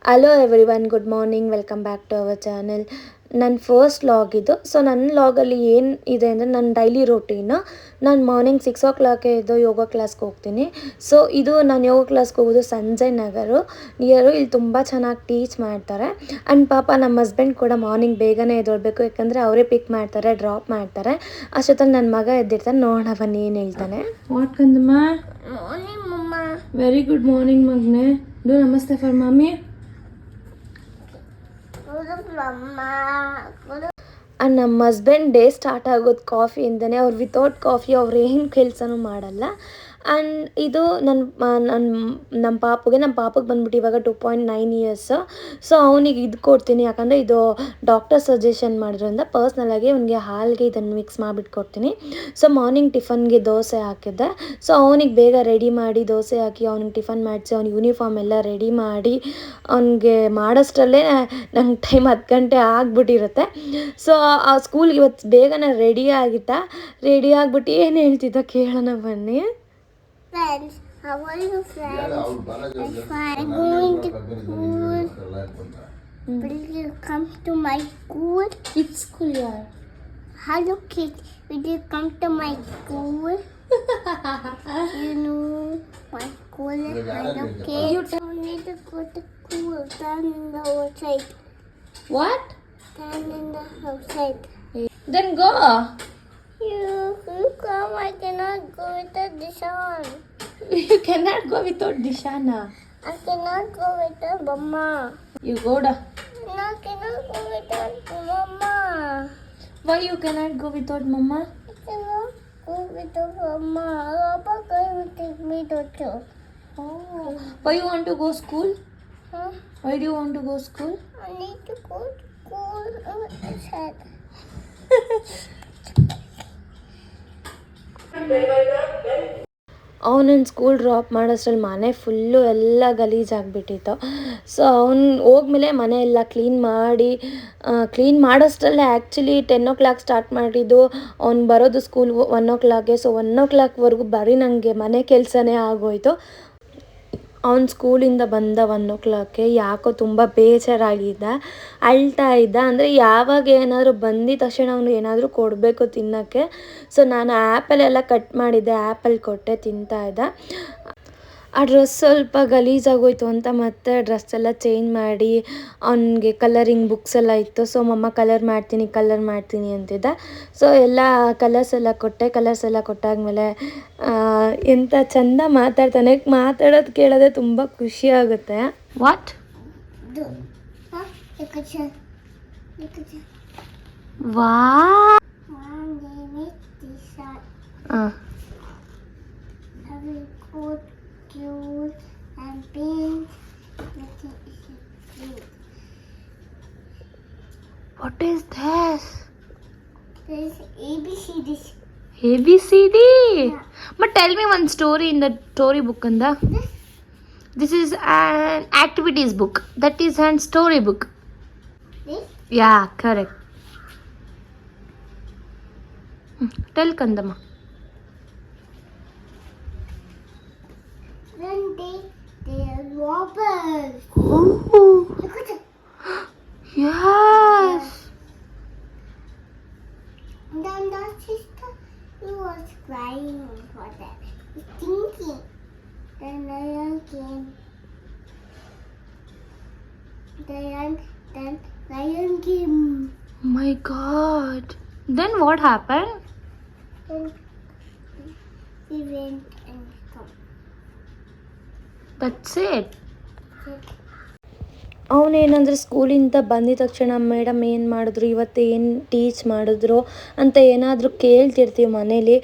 Hello everyone, good morning, welcome back to our channel. ನನ್ನ first vlog ಇದು. So ನನ್ನ ಲಾಗಲ್ಲಿ ಏನು ಇದೆ ಅಂದರೆ ನನ್ನ ಡೈಲಿ ರೂಟೀನು. ನಾನು ಮಾರ್ನಿಂಗ್ 6 o'clock ಎದ್ದು ಯೋಗ ಕ್ಲಾಸ್ಗೆ ಹೋಗ್ತೀನಿ. ಸೊ ಇದು ನಾನು ಯೋಗ ಕ್ಲಾಸ್ಗೆ ಹೋಗೋದು ಸಂಜಯ್ ನಗರು ನಿಯರು. ಇಲ್ಲಿ ತುಂಬ ಚೆನ್ನಾಗಿ ಟೀಚ್ ಮಾಡ್ತಾರೆ. ಆ್ಯಂಡ್ ಪಾಪ ನಮ್ಮ ಹಸ್ಬೆಂಡ್ ಕೂಡ ಮಾರ್ನಿಂಗ್ ಬೇಗನೆ ಎದ್ದೊಳ್ಬೇಕು, ಯಾಕಂದರೆ ಅವರೇ ಪಿಕ್ ಮಾಡ್ತಾರೆ, ಡ್ರಾಪ್ ಮಾಡ್ತಾರೆ. ಅಷ್ಟೊತ್ತಲ್ಲಿ ನನ್ನ ಮಗ ಎದ್ದಿರ್ತಾನೆ. ನೋಡೋಣ ಬನ್ನಿ ಏನು ಹೇಳ್ತಾನೆ. ವಾಟ್ ಕಂದಮ್ಮ? Morning mamma. Very good morning ಮಗನೆ. ಡೂ ನಮಸ್ತೆ ಫಾರ್ ಮಮ್ಮಿ. ಆ್ಯಂಡ್ ನಮ್ಮ ಹಸ್ಬೆಂಡ್ ಡೇ ಸ್ಟಾರ್ಟ್ ಆಗೋದು ಕಾಫಿಯಿಂದನೇ. ಅವ್ರು ವಿತೌಟ್ ಕಾಫಿ ಅವ್ರು ಏನು ಕೆಲಸನೂ ಮಾಡಲ್ಲ. ಆ್ಯಂಡ್ ಇದು ನಮ್ಮ ಪಾಪಗೆ ಬಂದ್ಬಿಟ್ಟು ಇವಾಗ 2.9 years. ಸೊ ಅವನಿಗೆ ಇದು ಕೊಡ್ತೀನಿ, ಯಾಕಂದರೆ ಇದು ಡಾಕ್ಟರ್ ಸಜೆಷನ್ ಮಾಡಿದ್ರಿಂದ ಪರ್ಸ್ನಲಾಗಿ ಅವನಿಗೆ ಹಾಲಿಗೆ ಇದನ್ನು ಮಿಕ್ಸ್ ಮಾಡಿಬಿಟ್ಟು ಕೊಡ್ತೀನಿ. ಸೊ ಮಾರ್ನಿಂಗ್ ಟಿಫನ್ಗೆ ದೋಸೆ ಹಾಕಿದ್ದೆ. ಸೊ ಅವನಿಗೆ ಬೇಗ ರೆಡಿ ಮಾಡಿ ದೋಸೆ ಹಾಕಿ ಅವ್ನಿಗೆ ಟಿಫನ್ ಮಾಡಿಸಿ ಅವ್ನಿಗೆ ಯೂನಿಫಾರ್ಮ್ ಎಲ್ಲ ರೆಡಿ ಮಾಡಿ ಅವನಿಗೆ ಮಾಡೋಷ್ಟರಲ್ಲೇ ನಂಗೆ ಟೈಮ್ 10 ಗಂಟೆ ಆಗಿಬಿಟ್ಟಿರುತ್ತೆ. ಸೊ ಆ ಸ್ಕೂಲ್ಗೆ ಇವತ್ತು ಬೇಗನೆ ರೆಡಿ ಆಗಿಬಿಟ್ಟು ಏನು ಹೇಳ್ತಿದ್ದ ಕೇಳೋಣ ಬನ್ನಿ. Friends, how are you friends? I'm going to school. Will you come to my school? Which school you are? Hello kids, will you come to my school? You know my school is hello kids. You don't need to go to school. Stand in the outside. What? Stand in the outside. Then go. You come, I cannot go without Dishan. You cannot go without Dishana. I cannot go without Mama. You go da. No, I cannot go without Mama. Why you cannot go without Mama? I cannot go without Mama. Papa can take me to church. Oh. Why you want to go school? Huh? Why do you want to go school? I need to go to school. It's sad. ಅವನನ್ನು school drop ಮಾಡೋಷ್ಟ್ರಲ್ಲಿ ಮನೆ full ಎಲ್ಲ ಗಲೀಜಾಗಿಬಿಟ್ಟಿತ್ತು. So ಅವ್ನು ಹೋದ್ಮೇಲೆ ಮನೆ ಎಲ್ಲ clean ಮಾಡೋಷ್ಟರಲ್ಲೇ actually 10 o'clock start ಮಾಡಿದ್ದು. ಅವ್ನು ಬರೋದು ಸ್ಕೂಲ್ 1 o'clockಗೆ. ಸೊ 1 o'clockವರೆಗೂ ಬರೀ ನನಗೆ ಮನೆ ಕೆಲಸನೇ ಆಗೋಯಿತು. ಅವ್ನು ಸ್ಕೂಲಿಂದ ಬಂದ 1 o'clockಗೆ ಯಾಕೋ ತುಂಬ ಬೇಜಾರಾಗಿದ್ದ, ಅಳ್ತಾ ಇದ್ದ. ಅಂದರೆ ಯಾವಾಗ ಏನಾದರೂ ಬಂದಿದ ತಕ್ಷಣ ಅವ್ನಿಗೆ ಏನಾದರೂ ಕೊಡಬೇಕು ತಿನ್ನೋಕ್ಕೆ. ಸೊ ನಾನು ಆ್ಯಪಲೆಲ್ಲ ಕಟ್ ಮಾಡಿದ್ದೆ, ಆ್ಯಪಲ್ ಕೊಟ್ಟೆ, ತಿಂತಾ ಇದ್ದ. ಆ ಡ್ರೆಸ್ ಸ್ವಲ್ಪ ಗಲೀಜಾಗೋಯ್ತು ಅಂತ ಮತ್ತೆ ಡ್ರೆಸ್ ಎಲ್ಲ ಚೇಂಜ್ ಮಾಡಿ ಅವನಿಗೆ ಕಲರಿಂಗ್ ಬುಕ್ಸ್ ಎಲ್ಲ ಇತ್ತು. ಸೊ ಮಮ್ಮ ಕಲರ್ ಮಾಡ್ತೀನಿ ಅಂತಿದ್ದ. ಸೊ ಎಲ್ಲ ಕಲರ್ಸ್ ಎಲ್ಲ ಕೊಟ್ಟಾದ್ಮೇಲೆ ಎಂಥ ಚಂದ ಮಾತಾಡ್ತಾನೆ. ಮಾತಾಡೋದು ಕೇಳೋದೆ ತುಂಬ ಖುಷಿ ಆಗುತ್ತೆ. ವಾಟ್? ವಾ cute and pink. What is this? This is ABCD. ABCD? Yeah. But tell me one story in the story book. This is an activities book. That is an story book. This? Yeah, correct. Tell Kandama. Then they are robbers. Oh. Look at it. Yes. And then the sister, he was crying for that. He's thinking. Then lion came. Then lion came. My God. Then what happened? Then he went and come. That's it. ಅವನೇನಂದರೆ ಸ್ಕೂಲಿಂದ ಬಂದಿದ ತಕ್ಷಣ madam ಏನು ಮಾಡಿದ್ರು, ಇವತ್ತು ಏನು teach ಮಾಡಿದ್ರು ಅಂತ ಏನಾದರೂ ಕೇಳ್ತಿರ್ತೀವಿ ಮನೇಲಿ.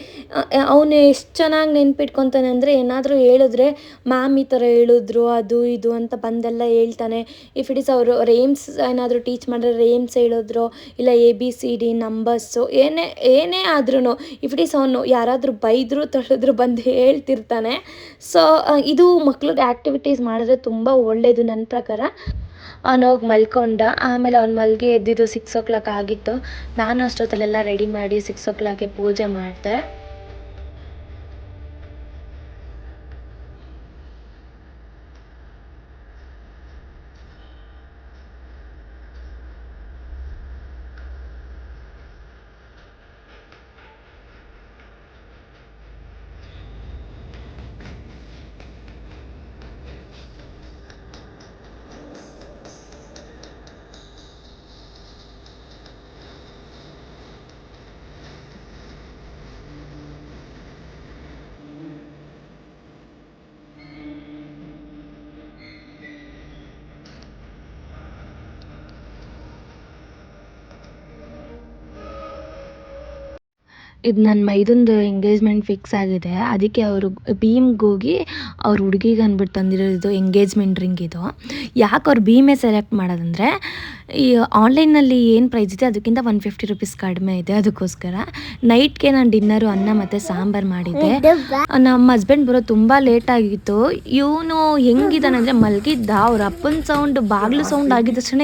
ಅವನು ಎಷ್ಟು ಚೆನ್ನಾಗಿ ನೆನ್ಪಿಟ್ಕೊತಾನೆ ಅಂದರೆ ಏನಾದರೂ ಹೇಳಿದ್ರೆ ಮ್ಯಾಮ್ ಈ ಥರ ಹೇಳಿದ್ರು ಅದು ಇದು ಅಂತ ಬಂದೆಲ್ಲ ಹೇಳ್ತಾನೆ. ಇಫ್ ಇಟ್ ಇಸ್ ಅವರು ರೇಮ್ಸ್ ಏನಾದರೂ ಟೀಚ್ ಮಾಡಿದ್ರೆ ರೇಮ್ಸ್ ಹೇಳಿದ್ರು, ಇಲ್ಲ ABCD ನಂಬರ್ಸು ಏನೇ ಆದ್ರೂ ಇಫ್ ಇಟ್ ಇಸ್ ಅವನು ಯಾರಾದರೂ ಬೈದರೂ ತಳ್ಳಿದ್ರು ಬಂದು ಹೇಳ್ತಿರ್ತಾನೆ. ಸೊ ಇದು ಮಕ್ಳಿಗೆ ಆ್ಯಕ್ಟಿವಿಟೀಸ್ ಮಾಡಿದ್ರೆ ತುಂಬ ಒಳ್ಳೆಯದು ನನ್ನ ಪ್ರಕಾರ. ಅವನೋಗಿ ಮಲ್ಕೊಂಡ. ಆಮೇಲೆ ಅವ್ನು ಮಲ್ಗೆ ಎದ್ದಿದ್ದು 6 o'clock ಆಗಿತ್ತು. ನಾನು ಅಷ್ಟೊತ್ತಲ್ಲೆಲ್ಲ ರೆಡಿ ಮಾಡಿ 6 o'clockಗೆ ಪೂಜೆ ಮಾಡಿದೆ. ಇದು ನನ್ನ ಮೈದಂದು ಎಂಗೇಜ್ಮೆಂಟ್ ಫಿಕ್ಸ್ ಆಗಿದೆ. ಅದಕ್ಕೆ ಅವರು ಭೀಮ್ಗೆ ಹೋಗಿ ಅವ್ರ ಹುಡುಗಿಗೆ ಅಂದ್ಬಿಟ್ಟು ತಂದಿರೋದು ಎಂಗೇಜ್ಮೆಂಟ್ ರಿಂಗ್ ಇದು. ಯಾಕೆ ಅವ್ರು ಭೀಮೇ ಸೆಲೆಕ್ಟ್ ಮಾಡೋದಂದರೆ ಈ ಆನ್ಲೈನಲ್ಲಿ ಏನು ಪ್ರೈಸ್ ಇದೆ ಅದಕ್ಕಿಂತ 150 ರೂಪೀಸ್ ಕಡಿಮೆ ಇದೆ. ಅದಕ್ಕೋಸ್ಕರ ನೈಟ್ಗೆ ನಾನು ಡಿನ್ನರು ಅನ್ನ ಮತ್ತು ಸಾಂಬಾರು ಮಾಡಿದ್ದೆ. ನಮ್ಮ ಹಸ್ಬೆಂಡ್ ಬರೋ ತುಂಬ ಲೇಟ್ ಆಗಿತ್ತು. ಇವನು ಹೆಂಗಿದ್ದಾನೆ ಅಂದರೆ ಮಲಗಿದ್ದ, ಅವ್ರ ಅಪ್ಪನ ಸೌಂಡ್ ಬಾಗಿಲು ಸೌಂಡ್ ಆಗಿದ ತಕ್ಷಣ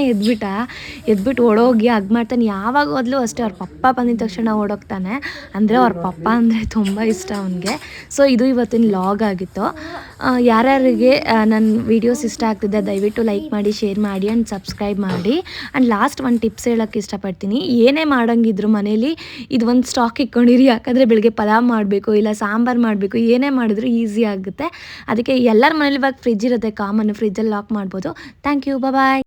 ಎದ್ಬಿಟ್ಟು ಓಡೋಗಿ ಹಗ್ ಮಾಡ್ತಾನೆ. ಯಾವಾಗ ಹೋದ್ಲು ಅಷ್ಟೇ ಅವ್ರ ಪಪ್ಪ ಬಂದಿದ ತಕ್ಷಣ ಓಡೋಗ್ತಾನೆ. ಅಂದರೆ ಅವ್ರ ಪಪ್ಪ ಅಂದರೆ ತುಂಬ ಇಷ್ಟ ಅವನಿಗೆ. ಸೊ ಇದು ಇವತ್ತಿನ ಲಾಗ್ ಆಗಿತ್ತು. ಯಾರ್ಯಾರಿಗೆ ನನ್ನ ವೀಡಿಯೋಸ್ ಇಷ್ಟ ಆಗ್ತಿದೆ ದಯವಿಟ್ಟು ಲೈಕ್ ಮಾಡಿ, ಶೇರ್ ಮಾಡಿ ಆ್ಯಂಡ್ ಸಬ್ಸ್ಕ್ರೈಬ್ ಮಾಡಿ. ಆ್ಯಂಡ್ ಲಾಸ್ಟ್ ಒಂದು ಟಿಪ್ಸ್ ಹೇಳೋಕ್ಕೆ ಇಷ್ಟಪಡ್ತೀನಿ. ಏನೇ ಮಾಡೋಂಗಿದ್ರು ಮನೇಲಿ ಇದು ಒಂದು ಸ್ಟಾಕ್ ಇಟ್ಕೊಂಡಿರಿ. ಯಾಕಂದರೆ ಬೆಳಗ್ಗೆ ಪಲಾವ್ ಮಾಡಬೇಕು ಇಲ್ಲ ಸಾಂಬಾರು ಮಾಡಬೇಕು, ಏನೇ ಮಾಡಿದ್ರು ಈಸಿ ಆಗುತ್ತೆ. ಅದಕ್ಕೆ ಎಲ್ಲರ ಮನೇಲಿ ಇವಾಗ ಫ್ರಿಜ್ ಇರುತ್ತೆ, ಕಾಮನ್ ಫ್ರಿಜ್ಜಲ್ಲಿ ಲಾಕ್ ಮಾಡ್ಬೋದು. Thank you, bye.